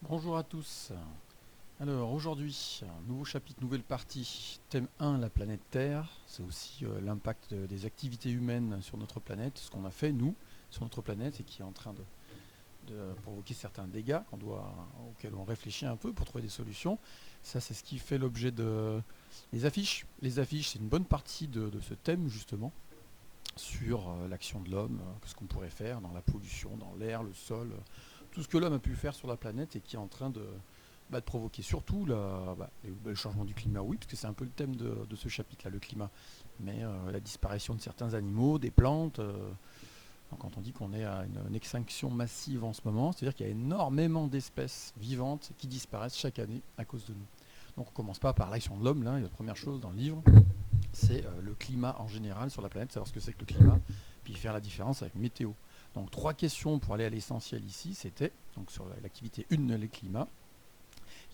Bonjour à tous. Alors aujourd'hui, nouveau chapitre, nouvelle partie. Thème 1, la planète Terre. C'est aussi l'impact des activités humaines sur notre planète, ce qu'on a fait nous sur notre planète et qui est en train de provoquer certains dégâts auxquels on réfléchit un peu pour trouver des solutions. Ça, c'est ce qui fait l'objet de les affiches. Les affiches, c'est une bonne partie de ce thème justement sur l'action de l'homme, ce qu'on pourrait faire dans la pollution, dans l'air, le sol, tout ce que l'homme a pu faire sur la planète et qui est en train de provoquer surtout le changement du climat, oui, parce que c'est un peu le thème de ce chapitre-là, le climat, mais la disparition de certains animaux, des plantes. Donc quand on dit qu'on est à une extinction massive en ce moment, c'est-à-dire qu'il y a énormément d'espèces vivantes qui disparaissent chaque année à cause de nous. Donc on ne commence pas par l'action de l'homme, là, la première chose dans le livre, c'est le climat en général sur la planète, savoir ce que c'est que le climat, puis faire la différence avec météo. Donc trois questions pour aller à l'essentiel ici, c'était donc sur l'activité 1, les climats,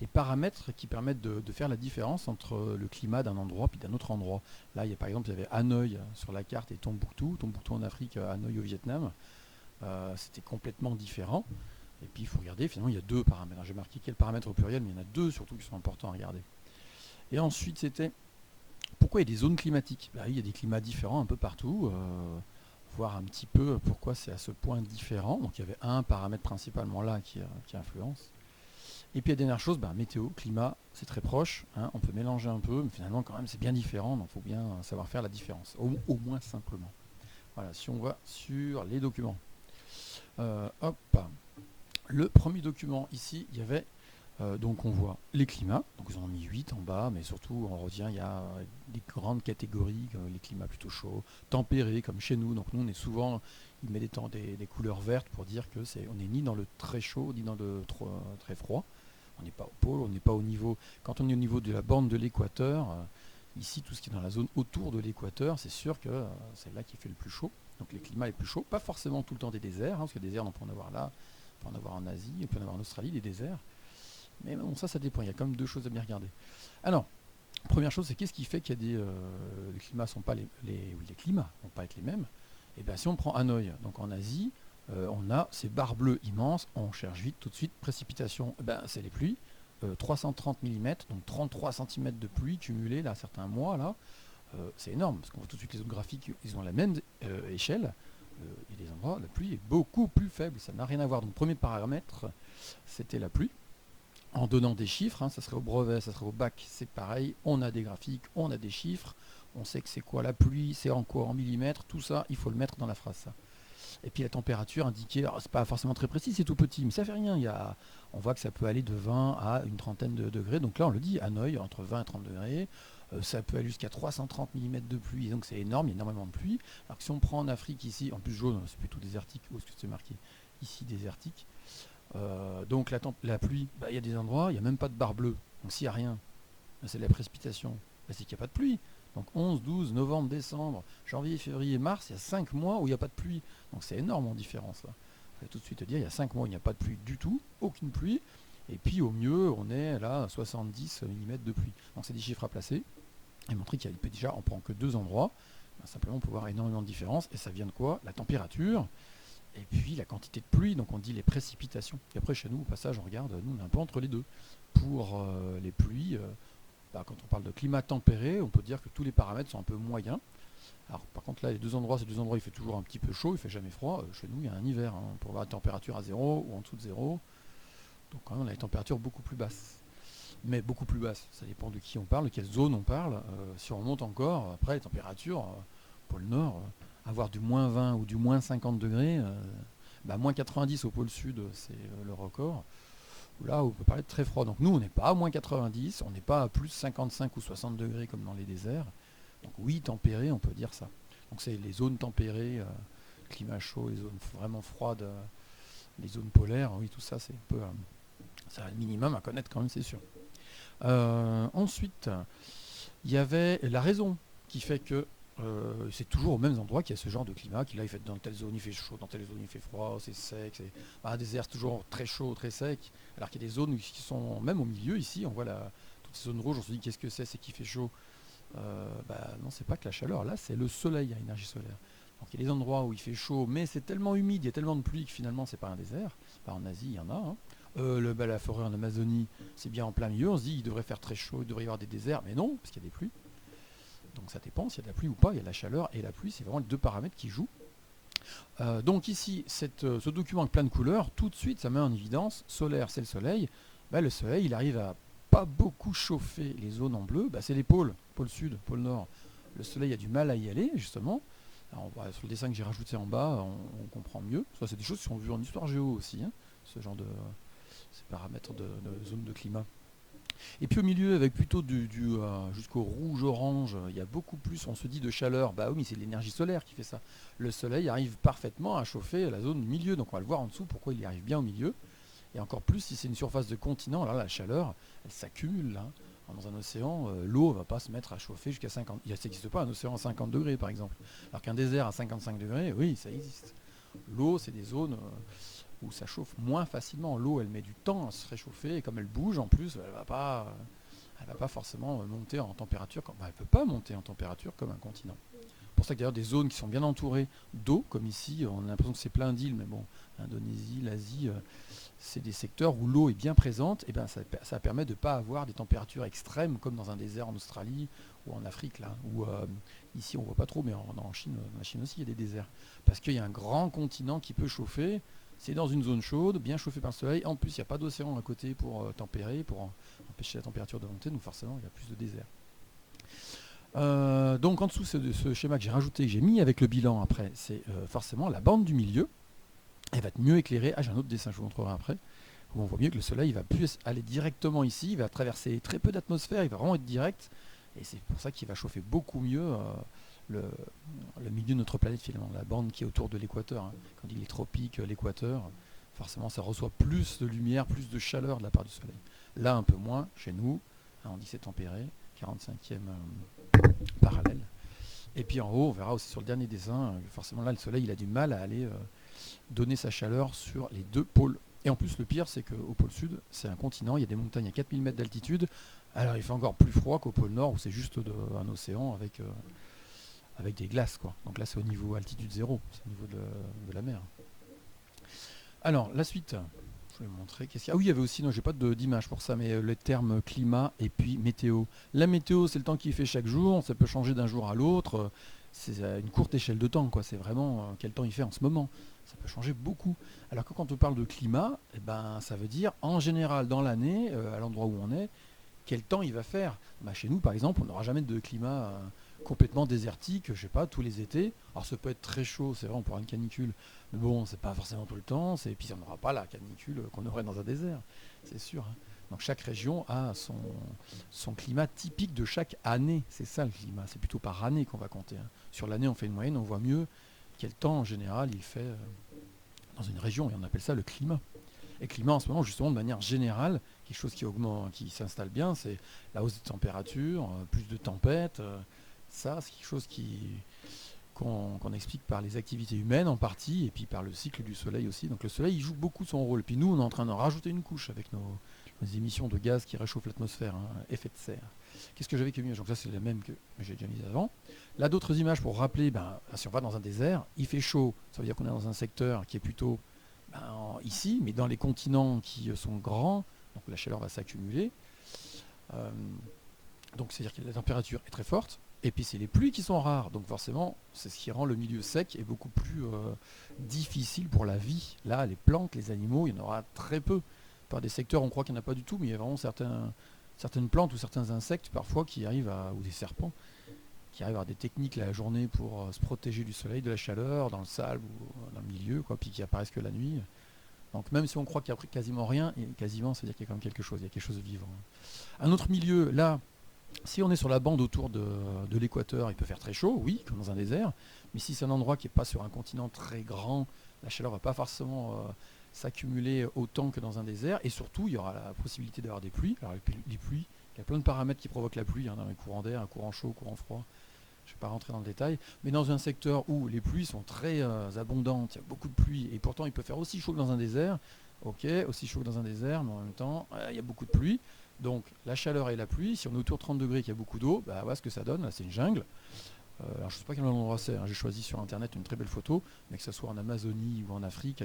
les paramètres qui permettent de faire la différence entre le climat d'un endroit puis d'un autre endroit. Là, il y a, par exemple, il y avait Hanoï sur la carte et Tombouctou en Afrique, Hanoï au Vietnam. C'était complètement différent. Et puis il faut regarder, finalement, il y a deux paramètres. J'ai marqué quel paramètre au pluriel, mais il y en a deux surtout qui sont importants à regarder. Et ensuite, c'était pourquoi il y a des zones climatiques. Il y a des climats différents un peu partout. Voir un petit peu pourquoi c'est à ce point différent. Donc il y avait un paramètre principalement là qui influence. Et puis la dernière chose, météo, climat, c'est très proche, hein, on peut mélanger un peu, mais finalement quand même c'est bien différent, donc il faut bien savoir faire la différence, au moins simplement. Voilà, si on va sur les documents. Hop, le premier document ici, il y avait, donc on voit les climats, donc ils en ont mis 8 en bas, mais surtout on revient, il y a des grandes catégories, les climats plutôt chauds, tempérés comme chez nous, donc nous on est souvent, il met des couleurs vertes pour dire que on n'est ni dans le très chaud, ni dans le très froid. On n'est pas au pôle, on n'est pas au niveau. Quand on est au niveau de la bande de l'équateur, ici, tout ce qui est dans la zone autour de l'équateur, c'est sûr que c'est là qui fait le plus chaud. Donc les climats les plus chauds, pas forcément tout le temps des déserts, parce que des déserts, on peut en avoir là, on peut en avoir en Asie, on peut en avoir en Australie, des déserts. Mais bon, ça dépend. Il y a quand même deux choses à bien regarder. Alors, première chose, c'est qu'est-ce qui fait qu'il y a les climats sont pas les climats vont pas être les mêmes. Et bien, si on prend Hanoï, donc en Asie, on a ces barres bleues immenses, on cherche vite tout de suite, précipitation, c'est les pluies, 330 mm, donc 33 cm de pluie cumulée là, certains mois là, c'est énorme, parce qu'on voit tout de suite les autres graphiques, ils ont la même échelle, il y a des endroits, la pluie est beaucoup plus faible, ça n'a rien à voir. Donc premier paramètre, c'était la pluie. En donnant des chiffres, hein, ça serait au brevet, ça serait au bac, c'est pareil, on a des graphiques, on a des chiffres, on sait que c'est quoi la pluie, c'est en quoi en millimètres, tout ça, il faut le mettre dans la phrase ça. Et puis la température indiquée, c'est pas forcément très précis, c'est tout petit, mais ça fait rien. On voit que ça peut aller de 20 à une trentaine de degrés. Donc là, on le dit, Hanoï, entre 20 et 30 degrés. Ça peut aller jusqu'à 330 mm de pluie. Donc c'est énorme, il y a énormément de pluie. Alors que si on prend en Afrique ici, en plus jaune, c'est plutôt désertique. Où est-ce que c'est marqué ici, désertique. Donc la pluie, il y a des endroits, il n'y a même pas de barre bleue. Donc s'il n'y a rien, c'est de la précipitation. C'est qu'il n'y a pas de pluie. Donc 11, 12, novembre, décembre, janvier, février, mars, il y a 5 mois où il n'y a pas de pluie. Donc c'est énorme en différence là. Je vais tout de suite te dire, il y a 5 mois où il n'y a pas de pluie du tout, aucune pluie. Et puis au mieux, on est là à 70 mm de pluie. Donc c'est des chiffres à placer et montrer qu'il y a déjà, on prend que deux endroits. Simplement, on peut voir énormément de différences. Et ça vient de quoi? La température et puis la quantité de pluie. Donc on dit les précipitations. Et après, chez nous, au passage, on regarde, nous, on est un peu entre les deux. Pour les pluies, quand on parle de climat tempéré, on peut dire que tous les paramètres sont un peu moyens. Alors par contre là, les deux endroits, ces deux endroits, il fait toujours un petit peu chaud, il fait jamais froid. Chez nous, il y a un hiver, hein, pour avoir la température à zéro ou en dessous de zéro. Donc quand même, on a des températures beaucoup plus basses. Mais beaucoup plus basses, ça dépend de qui on parle, de quelle zone on parle. Si on monte encore, après les températures, pôle Nord, avoir du moins 20 ou du moins 50 degrés, moins 90 au pôle Sud, c'est le record. Là, on peut parler de très froid. Donc nous, on n'est pas à moins 90, on n'est pas à plus 55 ou 60 degrés comme dans les déserts. Donc oui, tempéré, on peut dire ça. Donc c'est les zones tempérées, climat chaud, les zones vraiment froides, les zones polaires, oui, tout ça, c'est un peu... c'est un minimum à connaître quand même, c'est sûr. Ensuite, il y avait la raison qui fait que c'est toujours aux mêmes endroits qu'il y a ce genre de climat, qui là il fait dans telle zone il fait chaud, dans telle zone il fait froid, c'est sec, un désert toujours très chaud, très sec, alors qu'il y a des zones qui sont même au milieu ici, on voit toutes ces zones rouges, on se dit qu'est-ce que c'est qui fait chaud. Non, c'est pas que la chaleur, là c'est le soleil à énergie solaire. Donc il y a des endroits où il fait chaud, mais c'est tellement humide, il y a tellement de pluie que finalement c'est pas un désert. En Asie il y en a, hein. La forêt en Amazonie, c'est bien en plein milieu. On se dit il devrait faire très chaud, il devrait y avoir des déserts, mais non, parce qu'il y a des pluies. Donc ça dépend s'il y a de la pluie ou pas. Il y a la chaleur et la pluie, c'est vraiment les deux paramètres qui jouent. Donc ici, ce document avec plein de couleurs, tout de suite, ça met en évidence, solaire, c'est le soleil. Le soleil, il arrive à pas beaucoup chauffer les zones en bleu. C'est les pôles, pôle sud, pôle nord. Le soleil a du mal à y aller, justement. Alors, sur le dessin que j'ai rajouté en bas, on comprend mieux. Ça, c'est des choses qui sont vues en histoire géo aussi, hein, ce genre de ces paramètres de zone de climat. Et puis au milieu, avec plutôt jusqu'au rouge-orange, il y a beaucoup plus, on se dit, de chaleur. Oui, mais c'est l'énergie solaire qui fait ça. Le soleil arrive parfaitement à chauffer la zone du milieu. Donc on va le voir en dessous, pourquoi il y arrive bien au milieu. Et encore plus si c'est une surface de continent, là, la chaleur, elle s'accumule là. Dans un océan, l'eau ne va pas se mettre à chauffer jusqu'à 50. Il n'existe pas un océan à 50 degrés, par exemple. Alors qu'un désert à 55 degrés, oui, ça existe. L'eau, c'est des zones où ça chauffe moins facilement. L'eau, elle met du temps à se réchauffer, et comme elle bouge, en plus, elle va pas forcément monter en température. Elle ne peut pas monter en température comme un continent. C'est pour ça que d'ailleurs des zones qui sont bien entourées d'eau, comme ici, on a l'impression que c'est plein d'îles, mais bon, l'Indonésie, l'Asie, c'est des secteurs où l'eau est bien présente, et ça permet de ne pas avoir des températures extrêmes comme dans un désert en Australie ou en Afrique, là, où ici on ne voit pas trop, mais en Chine aussi il y a des déserts. Parce qu'il y a un grand continent qui peut chauffer, c'est dans une zone chaude, bien chauffée par le soleil, en plus il n'y a pas d'océan à côté pour tempérer, pour empêcher la température de monter, donc forcément il y a plus de désert. Donc en dessous ce schéma que j'ai rajouté, que j'ai mis avec le bilan après, c'est forcément la bande du milieu. Elle va être mieux éclairée. J'ai un autre dessin, je vous montrerai après, où on voit mieux que le soleil il va plus aller directement ici, il va traverser très peu d'atmosphère, il va vraiment être direct, et c'est pour ça qu'il va chauffer beaucoup mieux le milieu de notre planète finalement, la bande qui est autour de l'équateur. Hein. Quand on dit les tropiques, l'équateur, forcément ça reçoit plus de lumière, plus de chaleur de la part du soleil. Là un peu moins, chez nous, on dit c'est tempéré, 45e parallèle. Et puis en haut, on verra aussi sur le dernier dessin, forcément là le soleil il a du mal à aller donner sa chaleur sur les deux pôles. Et en plus le pire c'est qu'au pôle sud, c'est un continent, il y a des montagnes à 4000 mètres d'altitude, alors il fait encore plus froid qu'au pôle nord où c'est juste un océan avec des glaces, quoi. Donc là c'est au niveau altitude zéro, c'est au niveau de la mer. Alors la suite, je vais vous montrer. Ah oui, il y avait aussi, non j'ai pas d'image pour ça, mais les termes climat et puis météo. La météo c'est le temps qu'il fait chaque jour, ça peut changer d'un jour à l'autre, c'est à une courte échelle de temps, quoi. C'est vraiment quel temps il fait en ce moment. Ça peut changer beaucoup. Alors que quand on parle de climat, ça veut dire en général dans l'année, à l'endroit où on est, quel temps il va faire. Chez nous par exemple, on n'aura jamais de climat complètement désertique, je sais pas, tous les étés. Alors ça peut être très chaud, c'est vrai, on pourra une canicule, mais bon, c'est pas forcément tout le temps, et puis on n'aura pas la canicule qu'on aurait dans un désert, c'est sûr. Hein. Donc chaque région a son climat typique de chaque année, c'est ça le climat, c'est plutôt par année qu'on va compter. Hein. Sur l'année on fait une moyenne, on voit mieux quel temps en général il fait dans une région, et on appelle ça le climat. Et climat en ce moment, justement, de manière générale, quelque chose qui augmente, qui s'installe bien, c'est la hausse des températures, plus de tempêtes. Ça, c'est quelque chose qu'on explique par les activités humaines en partie, et puis par le cycle du soleil aussi. Donc le soleil, il joue beaucoup son rôle. Puis nous, on est en train d'en rajouter une couche avec nos émissions de gaz qui réchauffent l'atmosphère, effet de serre. Qu'est-ce que j'avais comme image? Donc ça, c'est la même que j'ai déjà mise avant. Là, d'autres images pour rappeler, si on va dans un désert, il fait chaud. Ça veut dire qu'on est dans un secteur qui est plutôt ici, mais dans les continents qui sont grands, donc la chaleur va s'accumuler. Donc c'est-à-dire que la température est très forte, et puis c'est les pluies qui sont rares, donc forcément c'est ce qui rend le milieu sec et beaucoup plus difficile pour la vie. Là, les plantes, les animaux, il y en aura très peu. Par des secteurs, on croit qu'il n'y en a pas du tout, mais il y a vraiment certaines plantes ou certains insectes parfois qui arrivent ou des serpents, qui arrivent à avoir des techniques la journée pour se protéger du soleil, de la chaleur, dans le sable ou dans le milieu, quoi, puis qui apparaissent que la nuit. Donc même si on croit qu'il n'y a quasiment rien, et quasiment, ça veut dire qu'il y a quand même quelque chose, il y a quelque chose de vivant. Un autre milieu, là, si on est sur la bande autour de l'équateur, il peut faire très chaud, oui, comme dans un désert, mais si c'est un endroit qui n'est pas sur un continent très grand, la chaleur ne va pas forcément s'accumuler autant que dans un désert, et surtout, il y aura la possibilité d'avoir des pluies. Alors les pluies, il y a plein de paramètres qui provoquent la pluie, dans les courants d'air, un courant chaud, courant froid. Je ne vais pas rentrer dans le détail, mais dans un secteur où les pluies sont très abondantes, il y a beaucoup de pluie, et pourtant il peut faire aussi chaud que dans un désert, ok, aussi chaud que dans un désert, mais en même temps, il y a beaucoup de pluie, donc la chaleur et la pluie, si on est autour de 30 degrés et qu'il y a beaucoup d'eau, voilà ce que ça donne, là c'est une jungle. Alors je ne sais pas quel endroit c'est, j'ai choisi sur internet une très belle photo, mais que ce soit en Amazonie ou en Afrique,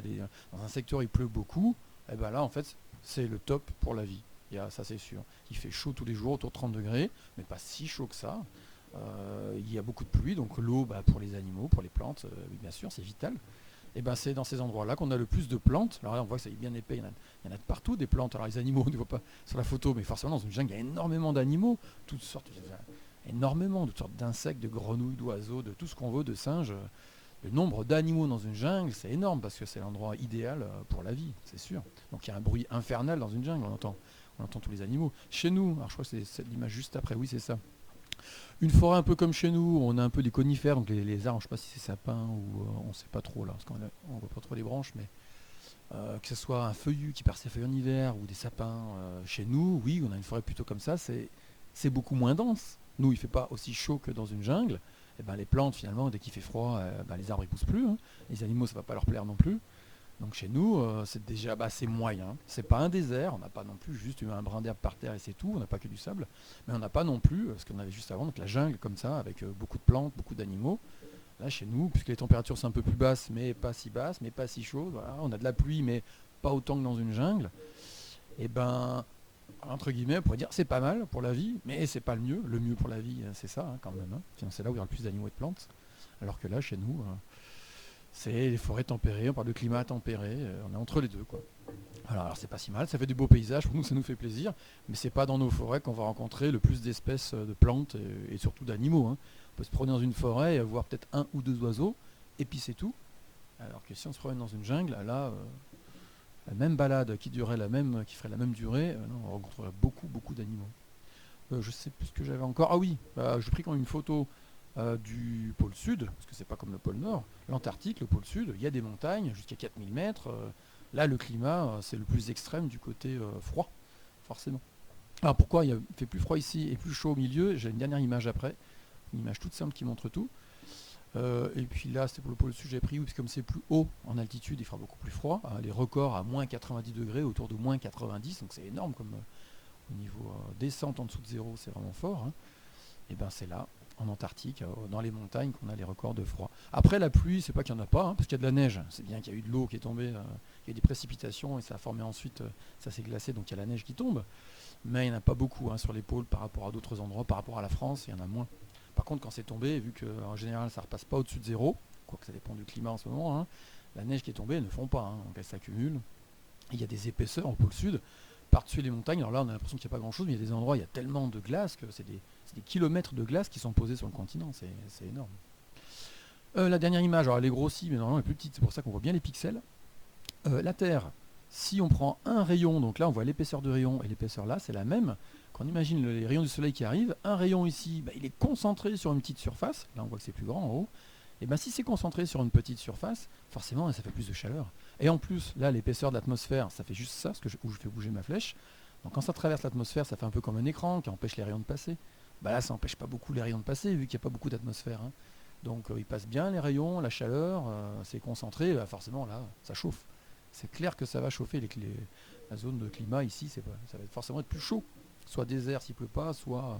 dans un secteur où il pleut beaucoup, et là en fait, c'est le top pour la vie. Ça c'est sûr. Il fait chaud tous les jours, autour de 30 degrés, mais pas si chaud que ça. Il y a beaucoup de pluie, donc l'eau pour les animaux, pour les plantes, oui, bien sûr, c'est vital. Et ben c'est dans ces endroits-là qu'on a le plus de plantes. Alors là, on voit que c'est bien épais, il y en a de partout des plantes. Alors les animaux, on ne voit pas sur la photo, mais forcément dans une jungle, il y a énormément d'animaux, toutes sortes, énormément, toutes sortes d'insectes, de grenouilles, d'oiseaux, de tout ce qu'on veut, de singes. Le nombre d'animaux dans une jungle, c'est énorme parce que c'est l'endroit idéal pour la vie, c'est sûr. Donc il y a un bruit infernal dans une jungle, on entend tous les animaux. Chez nous, alors je crois que c'est l'image juste après, oui c'est ça. Une forêt un peu comme chez nous, on a un peu des conifères, donc les arbres, je ne sais pas si c'est sapin ou on ne sait pas trop là, parce qu'on ne voit pas trop les branches, mais que ce soit un feuillu qui perd ses feuilles en hiver ou des sapins, chez nous, oui, on a une forêt plutôt comme ça, c'est beaucoup moins dense. Nous, il ne fait pas aussi chaud que dans une jungle. Et ben, les plantes, finalement, dès qu'il fait froid, les arbres ne poussent plus. Hein. Les animaux, ça ne va pas leur plaire non plus. Donc chez nous, c'est déjà assez moyen. C'est pas un désert, on n'a pas non plus juste un brin d'herbe par terre et c'est tout, on n'a pas que du sable. Mais on n'a pas non plus ce qu'on avait juste avant, donc la jungle comme ça, avec beaucoup de plantes, beaucoup d'animaux. Là chez nous, puisque les températures sont un peu plus basses, mais pas si chaudes, voilà, on a de la pluie, mais pas autant que dans une jungle. Et ben, entre guillemets, on pourrait dire c'est pas mal pour la vie, mais c'est pas le mieux. Le mieux pour la vie, c'est ça quand même. Hein. C'est là où il y a le plus d'animaux et de plantes. Alors que là, chez nous, c'est les forêts tempérées, on parle de climat tempéré, on est entre les deux, quoi. Alors c'est pas si mal, ça fait des beaux paysages, pour nous ça nous fait plaisir, mais c'est pas dans nos forêts qu'on va rencontrer le plus d'espèces de plantes et surtout d'animaux. Hein. On peut se promener dans une forêt et voir peut-être un ou deux oiseaux, et puis c'est tout. Alors que si on se promène dans une jungle, là, la même balade qui ferait la même durée, non, on rencontrerait beaucoup d'animaux. Je sais plus ce que j'avais encore. Ah oui, j'ai pris quand même une photo du pôle sud, parce que c'est pas comme le pôle nord, l'Antarctique, le pôle sud, il y a des montagnes jusqu'à 4000 mètres. Là, le climat, c'est le plus extrême du côté froid, forcément. Alors pourquoi il fait plus froid ici et plus chaud au milieu? J'ai une dernière image après, une image toute simple qui montre tout. Et puis là, c'était pour le pôle sud, j'ai pris, parce que comme c'est plus haut en altitude, il fera beaucoup plus froid. Les records à moins 90 degrés, autour de moins 90, donc c'est énorme comme au niveau descente en dessous de zéro, c'est vraiment fort. Hein. Et ben c'est là, en Antarctique, dans les montagnes, qu'on a les records de froid. Après la pluie, c'est pas qu'il n'y en a pas, hein, parce qu'il y a de la neige. C'est bien qu'il y a eu de l'eau qui est tombée, il y a des précipitations et ça a formé ensuite, ça s'est glacé, donc il y a la neige qui tombe. Mais il n'y en a pas beaucoup sur les pôles par rapport à d'autres endroits, par rapport à la France, il y en a moins. Par contre, quand c'est tombé, vu qu'en général ça ne repasse pas au-dessus de zéro, quoique ça dépend du climat en ce moment, hein, la neige qui est tombée, elle ne fond pas, hein, donc elle s'accumule. Il y a des épaisseurs au pôle sud, par-dessus les montagnes. Alors là, on a l'impression qu'il n'y a pas grand-chose, mais il y a des endroits, il y a tellement de glace que c'est des kilomètres de glace qui sont posés sur le continent, c'est énorme. La dernière image, alors elle est grossie, mais normalement elle est plus petite, c'est pour ça qu'on voit bien les pixels. La Terre, si on prend un rayon, donc là on voit l'épaisseur de rayon et l'épaisseur là, c'est la même. Quand on imagine les rayons du soleil qui arrivent, un rayon ici, il est concentré sur une petite surface, là on voit que c'est plus grand en haut, et si c'est concentré sur une petite surface, forcément ça fait plus de chaleur. Et en plus, là l'épaisseur de l'atmosphère, ça fait juste ça, où je fais bouger ma flèche. Donc quand ça traverse l'atmosphère, ça fait un peu comme un écran qui empêche les rayons de passer. Là ça n'empêche pas beaucoup les rayons de passer, vu qu'il n'y a pas beaucoup d'atmosphère. Hein. Donc ils passent bien les rayons, la chaleur, c'est concentré, ça chauffe. C'est clair que ça va chauffer la zone de climat ici, ça va forcément être plus chaud. Soit désert s'il ne pleut pas, soit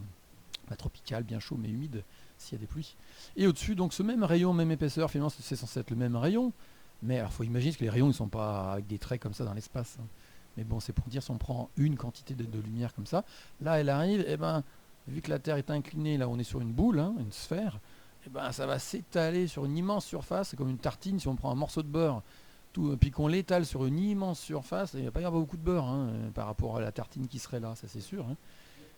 tropical, bien chaud mais humide s'il y a des pluies. Et au-dessus, donc ce même rayon, même épaisseur, finalement c'est censé être le même rayon, mais alors il faut imaginer que les rayons ne sont pas avec des traits comme ça dans l'espace. Hein. Mais bon, c'est pour dire si on prend une quantité de lumière comme ça, là elle arrive, vu que la Terre est inclinée, là on est sur une boule, hein, une sphère, ça va s'étaler sur une immense surface, c'est comme une tartine, si on prend un morceau de beurre, puis qu'on l'étale sur une immense surface, il ne va pas y avoir beaucoup de beurre par rapport à la tartine qui serait là, ça c'est sûr. Hein.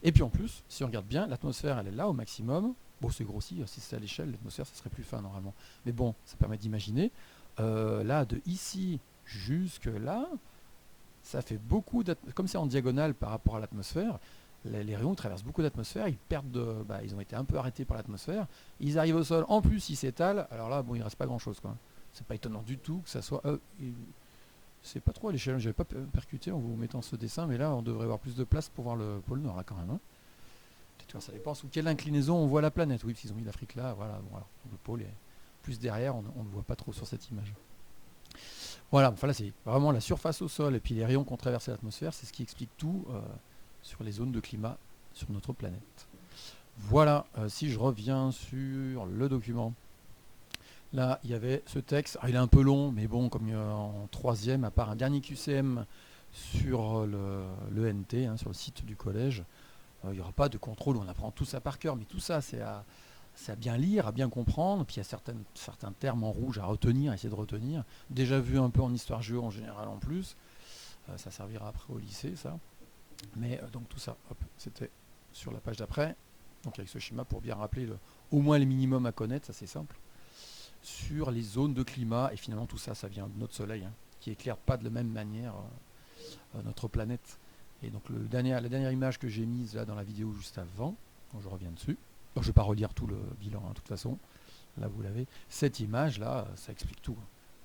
Et puis en plus, si on regarde bien, l'atmosphère elle est là au maximum. Bon, c'est grossi, si c'était à l'échelle, l'atmosphère ça serait plus fin normalement. Mais bon, ça permet d'imaginer. Là, de ici jusque là, ça fait beaucoup comme c'est en diagonale par rapport à l'atmosphère, les rayons traversent beaucoup d'atmosphère, ils ont été un peu arrêtés par l'atmosphère, ils arrivent au sol, en plus ils s'étalent, alors là, il ne reste pas grand chose, quoi. C'est pas étonnant du tout que ça soit. C'est pas trop à l'échelle, j'avais pas percuté en vous mettant ce dessin, mais là on devrait avoir plus de place pour voir le pôle Nord là quand même. Hein. Peut-être que ça dépend sous quelle inclinaison on voit la planète. Oui, parce qu'ils ont mis l'Afrique là, voilà. Bon, alors, le pôle est plus derrière, on ne voit pas trop sur cette image. Voilà, là c'est vraiment la surface au sol et puis les rayons qu'on traverse l'atmosphère, c'est ce qui explique tout sur les zones de climat sur notre planète. Voilà, si je reviens sur le document. Là, il y avait ce texte. Alors, il est un peu long, mais bon, comme en troisième, à part un dernier QCM sur le NT, sur le site du collège. Il n'y aura pas de contrôle où on apprend tout ça par cœur, mais tout ça c'est à bien lire, à bien comprendre. Puis il y a certains termes en rouge à retenir, à essayer de retenir. Déjà vu un peu en histoire géo en général en plus. Ça servira après au lycée, ça. Mais donc tout ça, hop, c'était sur la page d'après. Donc avec ce schéma pour bien rappeler au moins les minimums à connaître, ça c'est simple. Sur les zones de climat, et finalement tout ça, ça vient de notre soleil, qui éclaire pas de la même manière notre planète. Et donc la dernière image que j'ai mise là dans la vidéo juste avant, donc je reviens dessus. Je ne vais pas relire tout le bilan de toute façon, là vous l'avez. Cette image là, ça explique tout.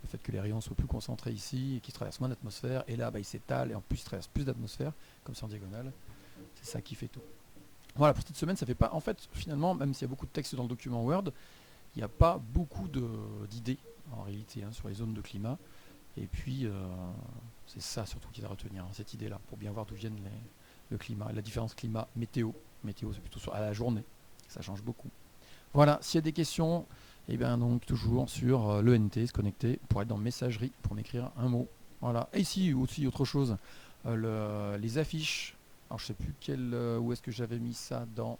Le fait que les rayons soient plus concentrés ici, et qu'ils traversent moins d'atmosphère, et là ils s'étalent, et en plus ils traversent plus d'atmosphère, comme c'est en diagonale. C'est ça qui fait tout. Voilà, pour cette semaine, ça fait pas. En fait, finalement, même s'il y a beaucoup de texte dans le document Word, il n'y a pas beaucoup d'idées en réalité sur les zones de climat. Et puis, c'est ça surtout qu'il y a à retenir, cette idée-là, pour bien voir d'où viennent le climat. La différence climat-météo. Météo, c'est plutôt à la journée. Ça change beaucoup. Voilà, s'il y a des questions, et bien donc toujours sur l'ENT, se connecter pour être dans messagerie, pour m'écrire un mot. Voilà. Et ici aussi autre chose, les affiches. Alors je sais plus où est-ce que j'avais mis ça dans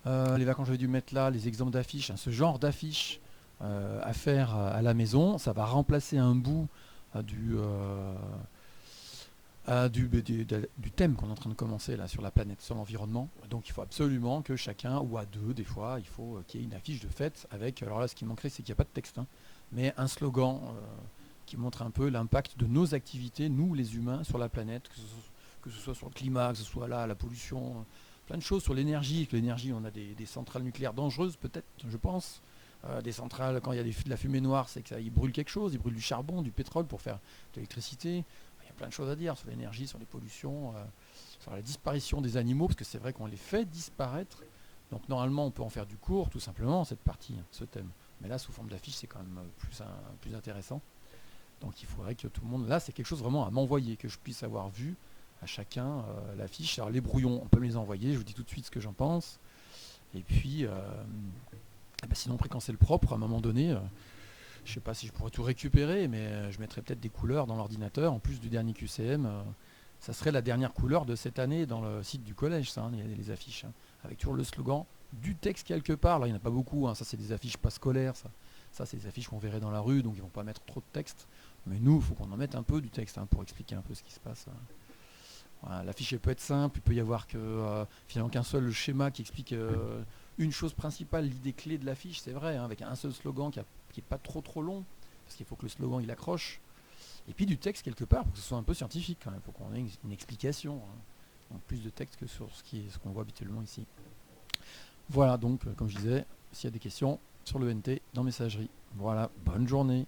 les vacances, j'avais dû mettre là les exemples d'affiches, ce genre d'affiches à faire à la maison. Ça va remplacer un bout du thème qu'on est en train de commencer là sur la planète, sur l'environnement. Donc il faut absolument que chacun, ou à deux des fois, il faut qu'il y ait une affiche de fête avec, alors là ce qui manquerait c'est qu'il n'y a pas de texte, mais un slogan qui montre un peu l'impact de nos activités, nous les humains, sur la planète, que ce soit sur le climat, que ce soit là, la pollution, plein de choses sur l'énergie. L'énergie, on a des centrales nucléaires dangereuses peut-être, je pense. Des centrales, quand il y a de la fumée noire, c'est qu'ils brûlent quelque chose, ils brûlent du charbon, du pétrole pour faire de l'électricité. Il y a plein de choses à dire sur l'énergie, sur les pollutions, sur la disparition des animaux, parce que c'est vrai qu'on les fait disparaître. Donc normalement, on peut en faire du cours, tout simplement, cette partie, ce thème. Mais là, sous forme d'affiche, c'est quand même plus intéressant. Donc il faudrait que tout le monde... Là, c'est quelque chose vraiment à m'envoyer, que je puisse avoir vu à chacun l'affiche. Alors les brouillons, on peut me les envoyer, je vous dis tout de suite ce que j'en pense. Et puis, sinon, après, quand c'est le propre, à un moment donné... je ne sais pas si je pourrais tout récupérer, mais je mettrais peut-être des couleurs dans l'ordinateur. En plus du dernier QCM, ça serait la dernière couleur de cette année dans le site du collège, ça, les affiches. Avec toujours le slogan, du texte quelque part. Là, il n'y en a pas beaucoup, ça c'est des affiches pas scolaires. Ça c'est des affiches qu'on verrait dans la rue, donc ils ne vont pas mettre trop de texte. Mais nous, il faut qu'on en mette un peu du texte pour expliquer un peu ce qui se passe. Voilà, l'affiche elle peut être simple, il peut y avoir finalement qu'un seul schéma qui explique une chose principale, l'idée clé de l'affiche, c'est vrai, avec un seul slogan qui n'est pas trop long, parce qu'il faut que le slogan il accroche, et puis du texte quelque part pour que ce soit un peu scientifique quand même, il faut qu'on ait une explication, donc plus de texte que sur ce qu'on voit habituellement ici. Voilà, donc comme je disais, s'il y a des questions sur le NT dans messagerie. Voilà, bonne journée.